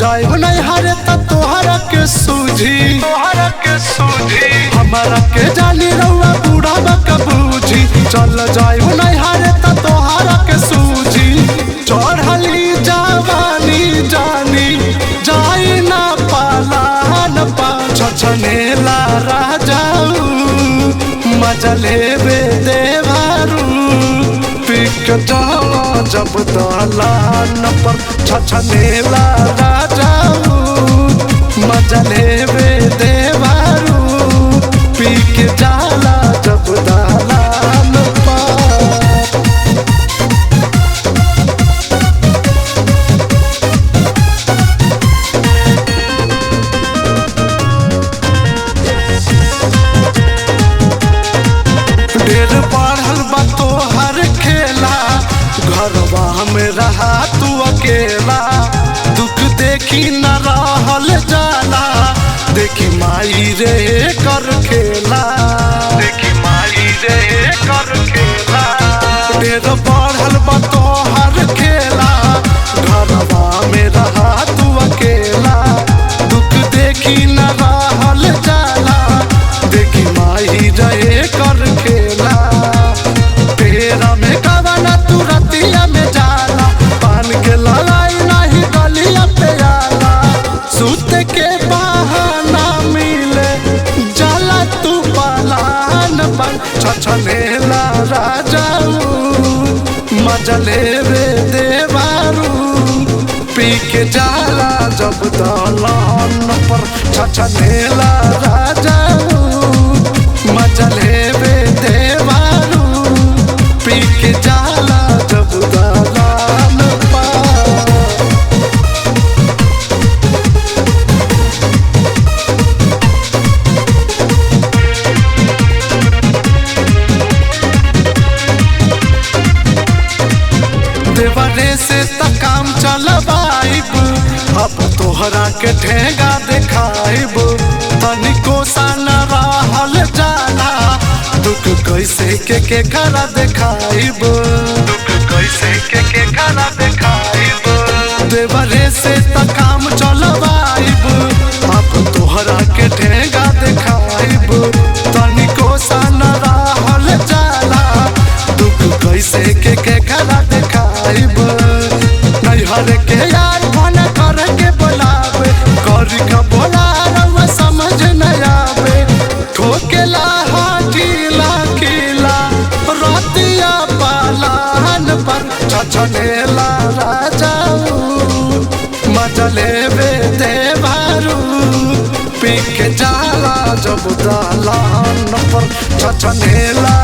जाए नहीं हरे तोहरा के सूझी हमारा के जानी रहुआ बूढ़ा बका बूझी चल जाए नहीं हरे तोहरा के सूझी चढ़ली जवानी जानी जाई ना पालान पा छछनेला राजाऊ मजा लेबे देवारू पिक जब दलान पर छछनेला राजाऊ मजा लेबे देवारू पिक जाला जब दलान पर। ढेर बढ़ल बा तोहर खेला घरवा में रहा तू अकेला दुख देखी न रहल जाला देखी माई रे कर खेला ढेर बढ़ल बा तोहर खेला घरवा में रहा तू अकेला दुख देखी न रहल जाला देखी माई रे कर खेला तेरा में कवना तू रतिया में जाला पान के ललाई नहीं गलिया पे आला सूत के बहाना मिले जाला तू पालान बन छछनेला राजाऊ मजा लेबे देवारू पी के जाला जब दलान पर छछनेला राजाऊ मजा लेबे देवारू पी के जाला जब दलान पर। देवरे से त काम चलवाइब अब तोहरा के ठेंगा देखाइब तनिको सा न रहल जाला दुख कैसे के खरा देखाइब देवरे से त काम चलवाइब अब तोहरा के ठेंगा देखाइब तनिको सा न रहल जाला दुख कैसे के खरा देखाइब नैहर के यार फोन कर के बोलावे कर का बोला रउआ समझ न आवे ठोकेला हाथीला किला रतिया पालान पर छछनेला राजाऊ मजा लेबे देवारू पी के जाला जब दलान पर छछनेला